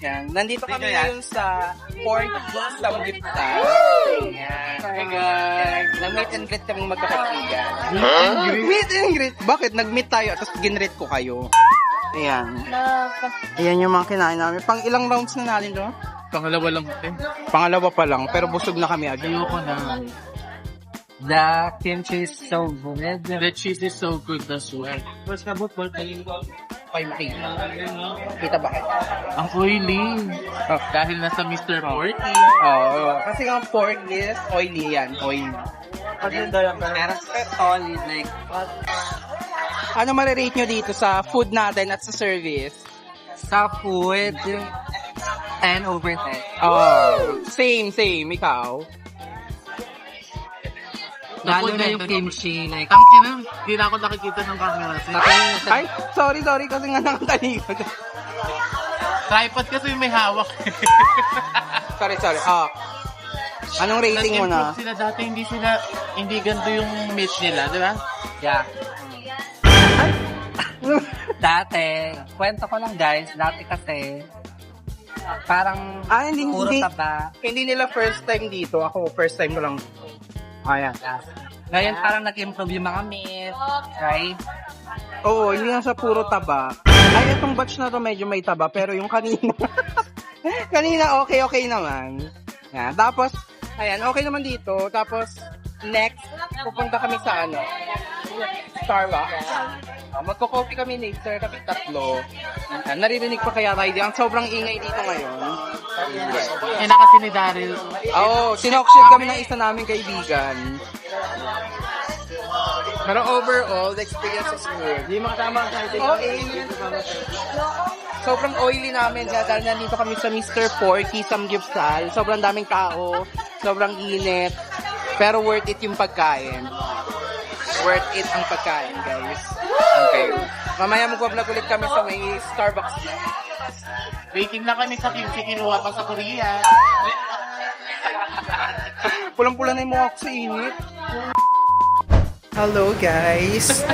Yan. Nandito kami ngayon sa Port Samgyupsal. Yan. Hi guys. Nag-meet and greet kami magkakaibigan. Meet and greet? Bakit? Nag-meet tayo tapos ginreet ko kayo. Ayan. Ayan yung mga kinain namin. Pang ilang rounds na natin to? Pangalawa lang ito. Pangalawa pa lang, pero busog na kami agad. Ayoko na. The kimchi is so good. The cheese is so good as well. Mas kabutbol kayo. 5K. Kita ba kayo? Ang oily. Oh. Dahil nasa Mr. Porky. Oo. Kasi ang pork is oily yan. Oily. Pero solid, like, Ano marirate nyo dito sa food natin at sa service? sa food, 10 over 10. Oh, same. Ikaw? Lalo na yung kimchi, like, Ang ina, hindi na ako nakikita ng camera. Ay, sorry kasi nga nakatalikod. Tripod kasi may hawak. sorry. Anong rating mo na? Nag-improve sila dati, hindi ganito yung meat nila, di ba? yeah. Dati, kwento ko lang guys, dati kasi, parang, puro taba. Hindi nila first time dito. Ako, first time ko lang. Ayan. Ngayon parang nag-improve yung mga meat, right? Oo, hindi lang sa puro taba. Ay, itong batch na to medyo may taba, pero yung kanina, kanina okay naman. Yan. Tapos, ayan, okay naman dito. Tapos, next, pupunta kami sa Starbucks. Magko-coffee kami later, kami tatlo. Naririnig pa kaya tayo. Ang sobrang ingay dito ngayon. Eh, na kasi ni Daryl. Oo, sinokshare kami ng isa naming kaibigan. Pero overall, the experience is good. Hindi makatama tayo. Sobrang oily namin dahil nandito kami sa Mr. Porky Samgyupsal. Sobrang daming tao, sobrang init. Pero worth it yung pagkain. Worth it ang pagkain, guys. Okay. Mamaya mag-vlog ulit kami sa may Starbucks. Waiting na kami sa kimchi, kinuha pa sa Korea. Pulang-pula na yung mukha ko sa init. Hello guys.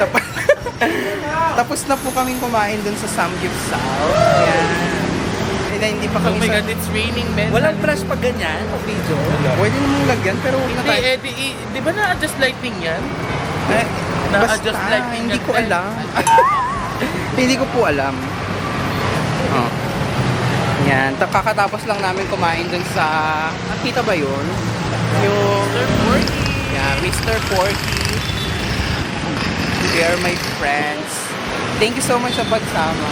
Tapos na po kaming kumain dun sa Samgyupsal. Ayan. Hindi pa Oh kami my God, it's raining, man. Walang flash pag ganyan, pag video. Pwede namang lagyan, pero huwag na tayo. Di ba na-adjust lighting yan? Eh, Na-adjust basta, lighting hindi yan, ko eh. alam. Hindi ko po alam. Oh. Yan, kakatapos lang namin kumain dun sa, nakita ba yun? Yung, Mr. Porky. yeah, Mr. Porky. They are my friends. Thank you so much sa pagsama.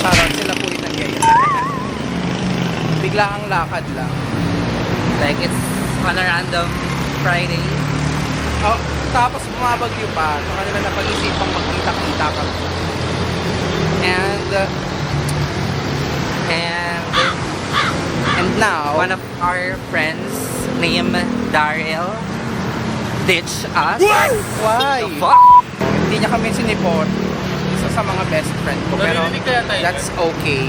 Parang sila po yung nagyaya. Bigla ang lakad lang. Like, it's on a random Friday. Oh, tapos bumabagyo pa. So kanila napag-isipang magkita-kita kami. And now, One of our friends named Daryl ditched us. why? The fuck? Hindi niya kami sinipot. Isa sa mga best friend ko. Pero Narinig kaya tayo? that's okay.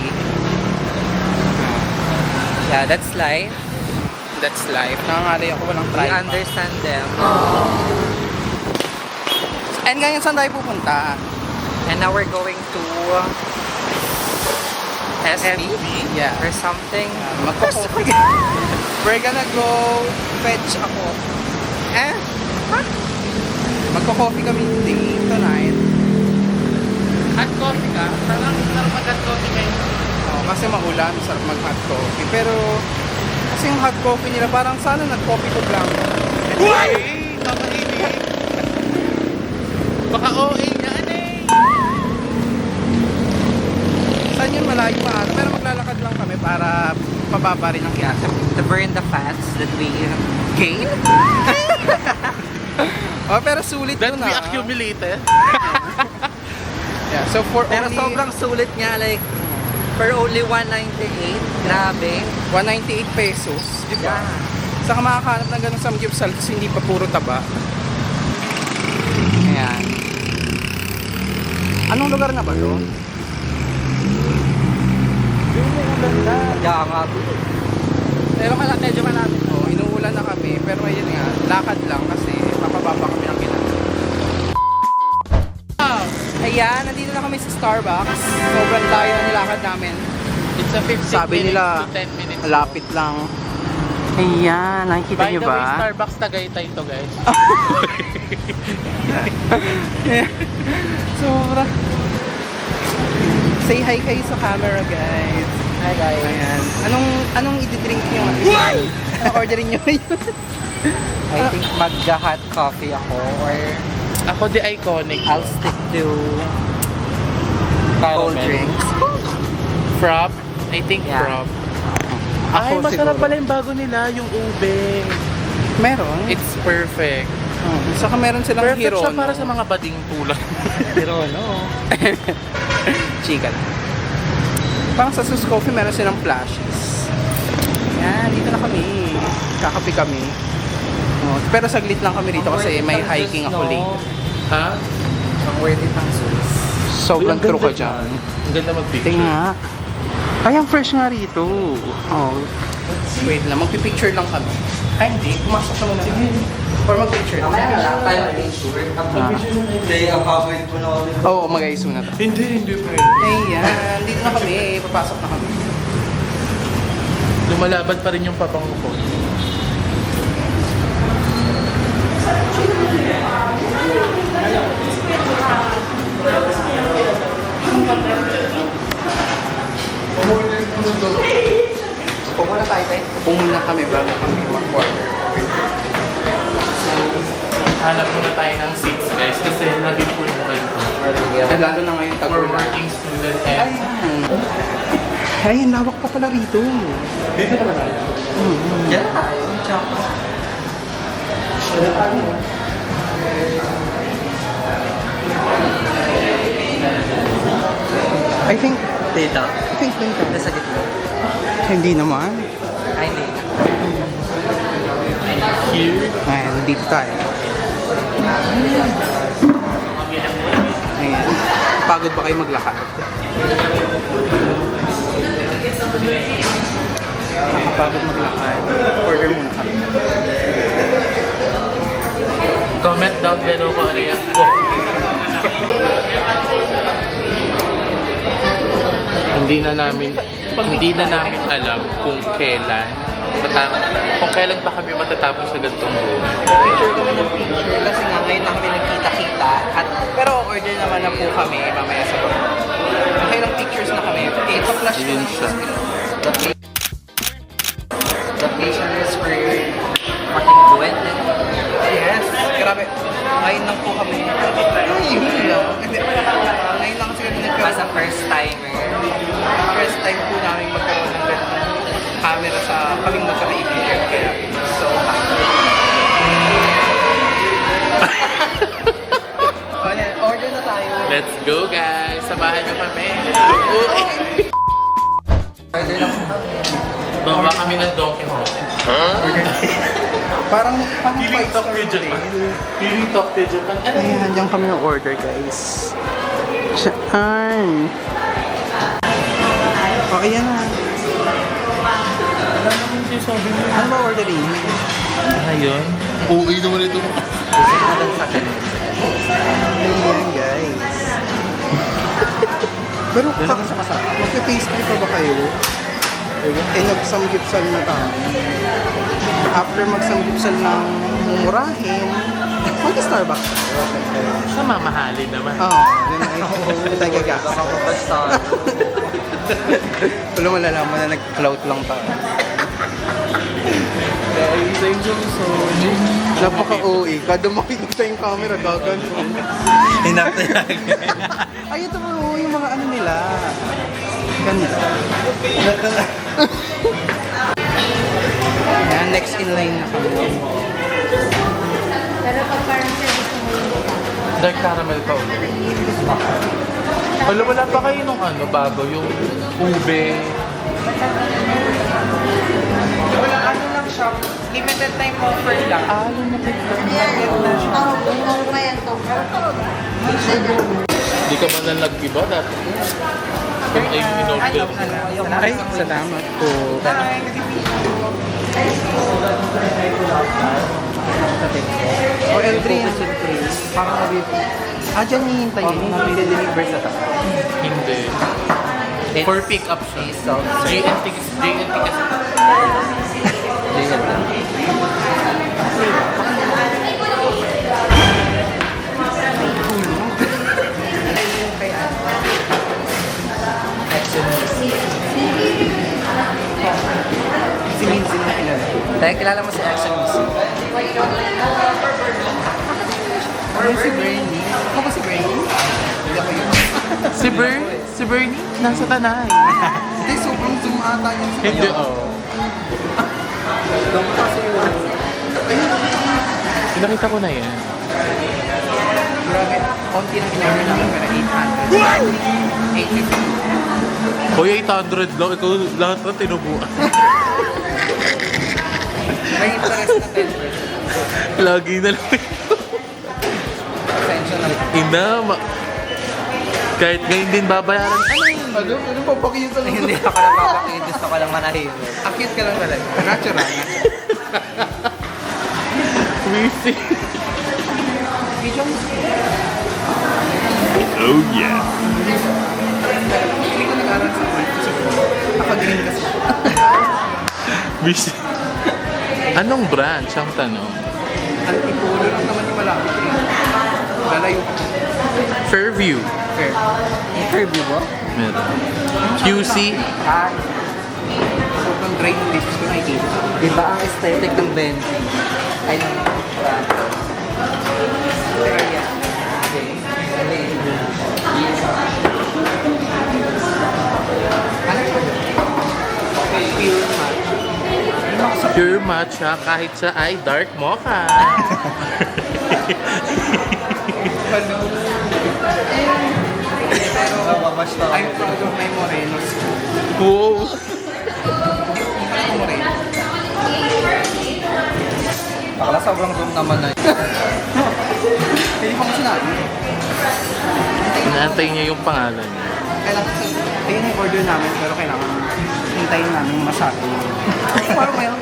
Yeah, that's life. That's life. Nangangalay ako walang We try. understand them. And ngayon saan tayo pupunta? And now we're going to SB Yeah. or something. Magko-coffee. We're gonna go fetch ako. Magko-coffee kami tonight. Hot coffee ka? Parang sarap mag-hot coffee ngayon. Oh, kasi maulan, sarap mag-hot coffee. Pero, kasi yung hot coffee nila, parang sana nag-coffee ko lang. Uy! Nakahili. Baka OA yan eh. Saan yun malayo pa ata? Pero maglalakad lang kami para mababa rin ang Yeah, kiyasa. to burn the fats that we gain. Oh, pero sulit That yun we accumulated. Yeah, so for Pero only sobrang sulit nga, like, for only 198. Grabe. 198 pesos, di ba? Yeah. Saka makakahanap ng ganun samgyupsal kasi hindi pa puro taba. Ayan. Anong lugar na ba to? Yeah, nga. Pero medyo malapit to. Inuulan na kami. Pero ayun nga, lakad lang kasi papababa kami ng kailangan. Ayan, nandito na kami sa Starbucks. Sobrang layo ng nilakad namin. It's a 15 Sabi minutes nila, to 10 minutes. malapit lang. Ayan, nakikita By niyo the way, ba? Starbucks Tagaytay to, guys. Sobra. Say hi kayo sa camera, guys. Hi, guys. Ayan. Anong i-drink niyo? Anong orderin niyo ngayon? I think magga-hot coffee ako or Ako the iconic. I'll stick to cold Caramel. drinks. Frap. I think Yeah. frap. Ako Ay, masarap siguro. pala yung bago nila, yung ube. Meron. It's perfect. Saka meron silang Perfect Hirono. siya para sa mga bading tulad. Hirono. Chika lang. Parang sa Sus Coffee meron silang flashes. Yan, dito na kami. Kakapi kami. Oh, pero saglit lang kami dito kasi may hiking ako late. Ha? Ang worth it ng sus. Sobrang Uy, ang true ka ganda dyan. Ang ganda mag-picture. Tingnan nga. Ay, ang fresh nga rito. Oh. Wait lang, magpipicture lang kami. Ay, hindi. Pumasok naman na. Or magpicture lang. Mamaya na lang tayo mag-picture. Hindi, ang covered ko na ulit. Oo, mag-ayos muna tayo. Hindi pwede. Ayan, dito na kami. Papasok na kami. Lumalaban pa rin yung pabango ko. Upo muna tayo, tayo. Upo muna kami bago kami mag-order. Hanap muna tayo ng seats, guys, kasi naging full na kayo. Lalo na ngayon For tag-ulan. working student and... Ayan. Ayan, lawak pa pala rito. Dito naman tayo. Diyan tayo. Tsaka. I think Dito. dito. Nasa gitna. Hindi naman. Ay, hindi. Here. Ayan, dito tayo. Ayan. Pagod ba kayo maglakad? Nakapagod maglakad. Order muna kami. Comment down below kung ano yan ko. Hindi na namin alam kung kailan pa kami matatapos sa ganitong buhay. Picture kami ng picture kasi nga ngayon na kami nagkita-kita. Pero order naman na po kami mamaya sa baba. Okay lang pictures na kami. It's a flash Yun siya. The patient is for fucking good. Yes, grabe. Ngayon lang po kami. Ay, yun lang. Ngayon lang kasi kami As a nagkaroon. first timer. First time po namin magkaroon ng ganitong camera sa kaming magkakaibigan. Kaya so happy. Ayan, order na tayo. Let's go, guys! Samahan niyo kami. Order lang. Bawa kami ng Donkey Kong. Parang Feeling five talk star video. hotel. Feeling talk video. Ayan, diyan kami ng-order, guys. Saan? O, ayan na. Ano ba ordering? Ayun. Uwi naman ito. Ayan, guys. Pero magpe-pastry pa ba kayo? Eh, nagsamgipsal na tayo. After magsamgipsal ng murahin, mag-Starbucks tayo. Sa mamahalin naman. Oo, ganun ay tagagas. Basta. Wala malalaman na nag-clout lang tayo. Guys, I'm so sorry. Napaka-OA. Kada makikita yung camera, gagano'n. Enough na lang. Ay, ito po yung mga ano nila. Ganda. Ayan, next in line na kami. Pero pag parang service mo yung Dark caramel pa ulit. Wala pa kayo nung ano, bago, yung ube. Wala, ano lang siya. Limited time offer lang. Ah, yung nakita. Tawag pa yan to. Hindi ka man lang nag-iba dati. Kung ay in-order. Ay, salamat po. O L3 yan. Parang nabibig. Ah, dyan hihintayin. Nabili-deliver sa taas. Hindi. It's For pick up siya. sea salt. JNT kasi. Si Minzy na kilala. Dahil kilala mo si Action Music. Ano si Bernie? Ako ba si Bernie? Hindi ako yun. Si Bernie, nasa Tanay. Hindi, sobrang zoom ata yun sa Hindi, kanya. oh. Pinakita ko na yan. Grabe, konti lang in-order namin pero 800. 850. Hoy, 800 lang. Ikaw lahat na tinubuan. May interest na 10%. Lagi na lang. Pasensya na. Ina, kahit ngayon din babayaran. Ano papakita lang? Hindi ako nagpapakita. Gusto ko lang manahimik. Akit ka lang talaga. Natural. Missing. Video mo. Oh yeah. Hindi ko nag-aral sa work kasi naka-green kasi. Missing. Anong branch ang tanong? Antipulo lang naman yung malapit eh. Lalayo ko. Fairview. Fair. Interview mo? Meron. QC. Sobrang dry ng business ko nakikita. Diba ang aesthetic ng Benji? Ay, ng Pero yeah. Ano ito? Pure matte. Pure matcha kahit siya ay dark mocha. Hello. Pero I'm proud of my morenos. Wow. Ako moreno. Bakla sobrang zoom naman na. Pwede ko mo sinabi. Inaantay niya yung pangalan niya. Kailangan sa... Ayun yung order namin pero kailangan hintayin namin masyado. Parang ngayon.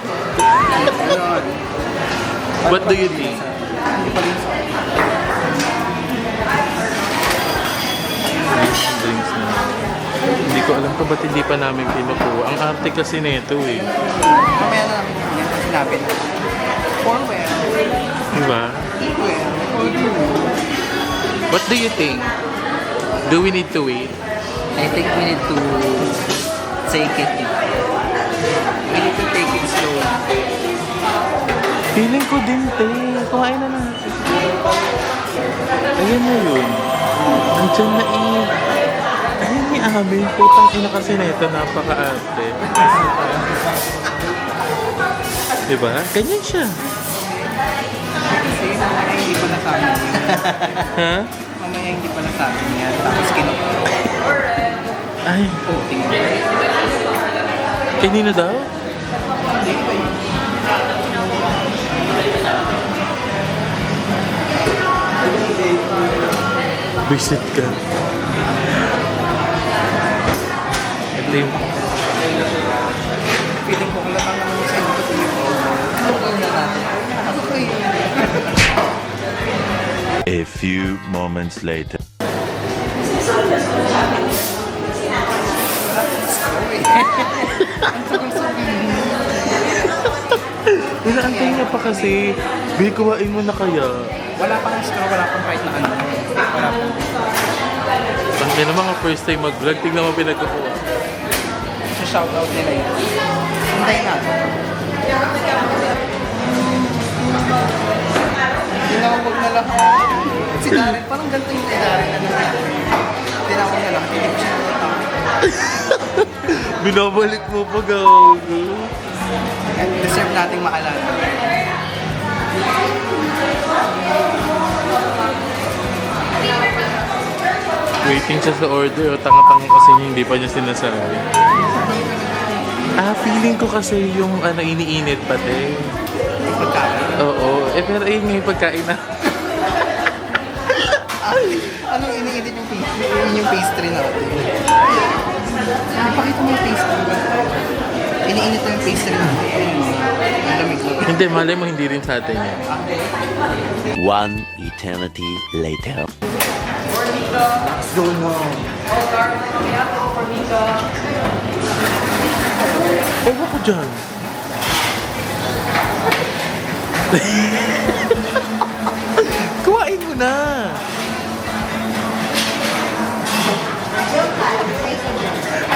Ayun. What do you think? Hindi pa rin sa... Drinks na. Hindi ko alam pa ba't hindi pa namin pinukuha. Ang arte kasi nito eh. Mamaya na namin yung sinabi na. For where? Diba? Where? For you. What do you think? Do we need to wait? I think we need to take it. We need to take it slow. Feeling ko din, te. Kumain na natin. Ayan na yun. Andiyan na Ayan ni Amin. Putang ina kasi na ito. Napaka-arte. Diba? Ganyan siya. Kasi mamaya hindi pa nasabi niya. Ha? Mamaya hindi pa nasabi niya. Tapos Ay, kinukoting niya. kanino daw? Hindi ba yun? Visit ka. Ito yung... Feeling ko kalatang naman sa inyo kasi ito. Ano ko na natin? Ano ko yun? A few moments later. Ang sabi-sabihin. Inaantay niya pa kasi. Bill, kuhain mo na kaya. Wala pang straw, wala pang kahit na ano. Wala pang. Ang na mga first time mag-vlog, tignan mo pinagkukuha. Sa shoutout nila yun. Hintayin natin. Tinawag na lang. Si Darren, parang ganito yung kay Darren. Tinawag na lang. Hindi ko siya natatawag. Binabalik mo pa, gago. Deserve nating maalala. Waiting siya sa order o tanga-tanga kasi hindi pa niya sinasabi. Feeling ko kasi yung iniinit pati. Pagkain. Oo. Pero ayun nga yung pagkain na. Anong iniinit yung pastry? Yun yung pastry natin. Ipakita mo yung pastry. Iniinit yung pastry natin. Ang lamig na. Hindi, malay mo hindi rin sa atin yan. One eternity later. Let's go now. Ewan ko dyan. Kuhain mo na.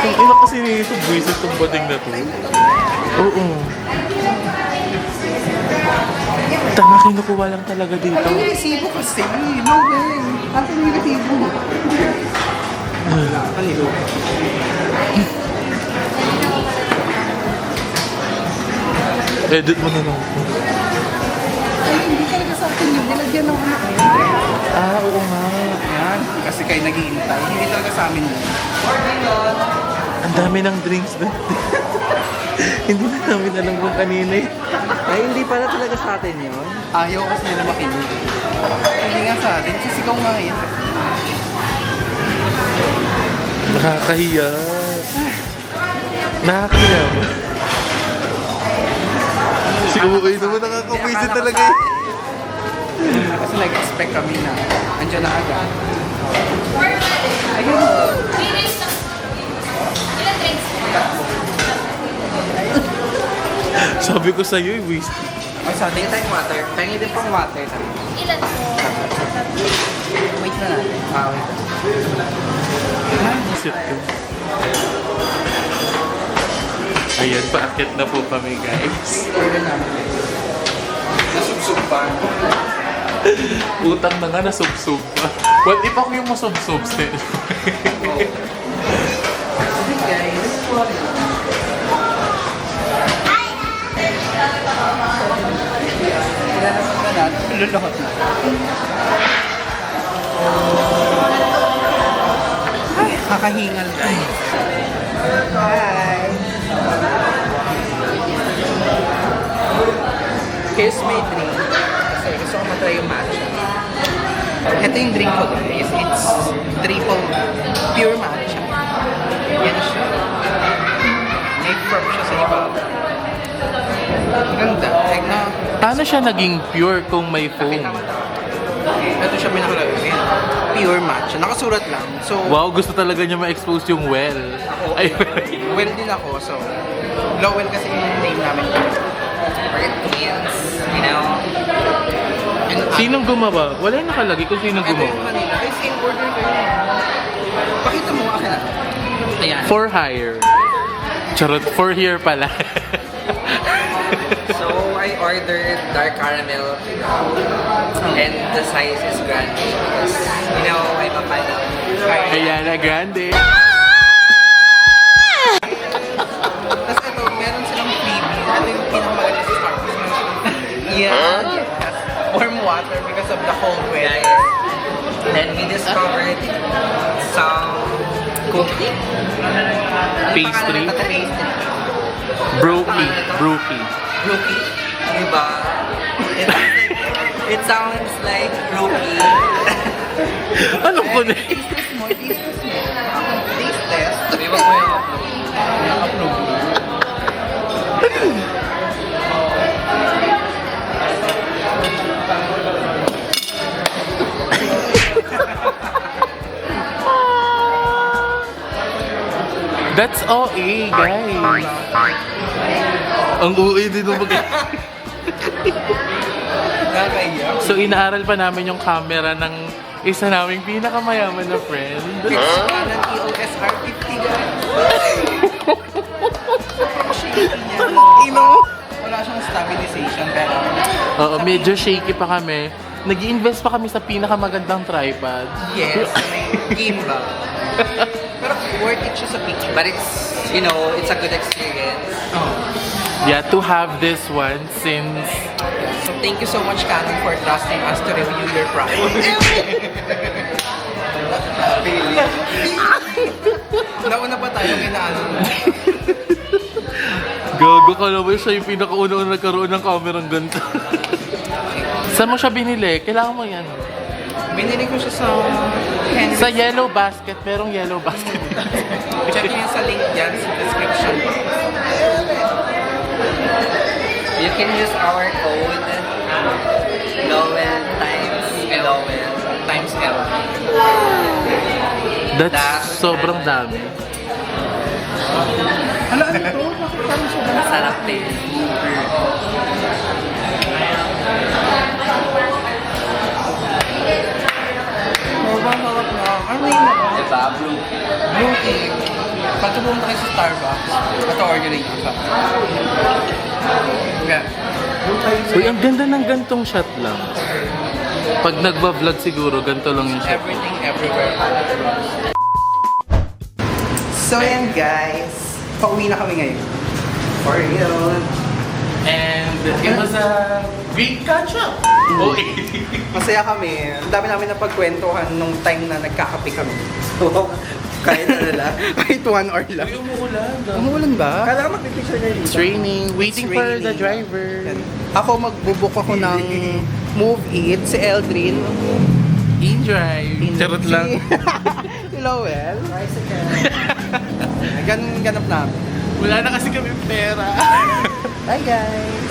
Kung ina kasi nito, buwisit itong bading na to. Oo. Tanga, kinukuha lang talaga dito. Ano yung resibo kasi? No way. Ano yung resibo? Ano? Edit mo na lang. Ay, hindi talaga sa akin yun. Nilagyan ng ano. Ah, oo nga. Yan. Kasi kayo naghihintay. Hindi talaga sa amin yun. Ang dami ng drinks doon. Hindi na namin alam kung kanina eh. Ay, hindi pala talaga sa atin yun. Ayaw kasi nila makinig. Hindi nga sa atin. Sisigaw nga yan. Nakakahiya. Nakakahiya mo. Si Uy naman nakakawisit talaga eh. Kasi nag-expect kami na andyan na agad. Ayun. Sabi ko sa'yo eh, waste. Ay, sa atin tayong water. Pengi din pang water. Ilan po? Wait na natin. Wait. Sit ko. Ayan, paakyat na po kami guys. Order namin. Nasubsub pa. Utang na nga, nasubsob pa. What if ako yung masubsob still? Hey guys. Ilalabas na natin. Lulot na. Ay, kakahingal guys. Hi. Here's my drink. Kasi gusto ko matry yung matcha. Ito yung drink ko guys. It's triple pure matcha. Yan siya. May frap siya sa iba. Ganda. Like na. Paano siya naging pure kung may foam? Ito siya pinakalagay. Pure matcha. Nakasulat lang. So, Wow, gusto talaga niya ma-expose yung well. Ay, well din ako. So, Lowell kasi yung name namin. Hurricanes, you know? sinong gumawa? Wala yung nakalagay kung sinong Ito yung gumawa. Manila. Ay, same order kayo. Pakita mo akin na. Ayan. For hire. Charot, for here pala. So, I ordered dark caramel and the size is grande because, you know, I'm a fan of Ariana Grande. Tapos ito, meron silang freebie. Ito yung pinakamaganda sa Starbucks. Meron silang freebie. Yeah. Yes. Warm water because of the cold weather. Guys. Then we discovered some cooking. Pastry. Pastry. Brookie. Brookie. Rookie. Diba? It sounds like rookie. Alam ko na. Taste test mo. Taste test mo. Taste test. Sabi mo yung upload. That's OA, guys. Ang OA din ng Nakakaiyak. So, inaaral pa namin yung camera ng isa naming pinakamayaman na friend. Canon EOS R50 guys. Ino? Wala siyang stabilization pero Oo, medyo shaky pa kami. Nag-i-invest pa kami sa pinakamagandang tripod. yes, may gimbal. Pero worth it siya sa picture. But it's, you know, it's a good experience. Yeah, to have this one since... So thank you so much Canon for trusting us to review your product. Nauna pa tayo inaano. Gago ka naman siya yung pinakauna-una nagkaroon ng camerang ganito. Saan mo siya binili? Kailangan mo yan. Binili ko siya sa Henry. Sa Yellow Basket, merong Yellow Basket. Check niyo sa link dyan sa description. You can use our code Lowell times Lowell. Times L. That's sobrang dami. Ano to? Bakit parang siya? Masarap din. Sobrang sarap na. Ano yun? Diba? Blue. Blue tea. Pag pumunta kayo sa Starbucks, ito ordering ko siya. Yeah. Uy, ang ganda ng gantong shot lang. Pag nagba-vlog siguro, ganito lang yung shot. Everything, everywhere. So yan guys, pauwi na kami ngayon. For real. And it was a great catch-up. Okay. Masaya kami. Ang dami namin na pagkwentuhan nung time na nagkakape kami. Kahit ano lang. Kahit 1 hour lang. Uy, umuulan. Umuulan ba? Kala ko magpipicture na dito. It's raining. Waiting It's for the raining. driver. Ako magbubook ako ng Move It, si Eldrin. E-drive. Charot lang. Si Lowell. Ganap namin. Wala na kasi kami pera. Bye guys!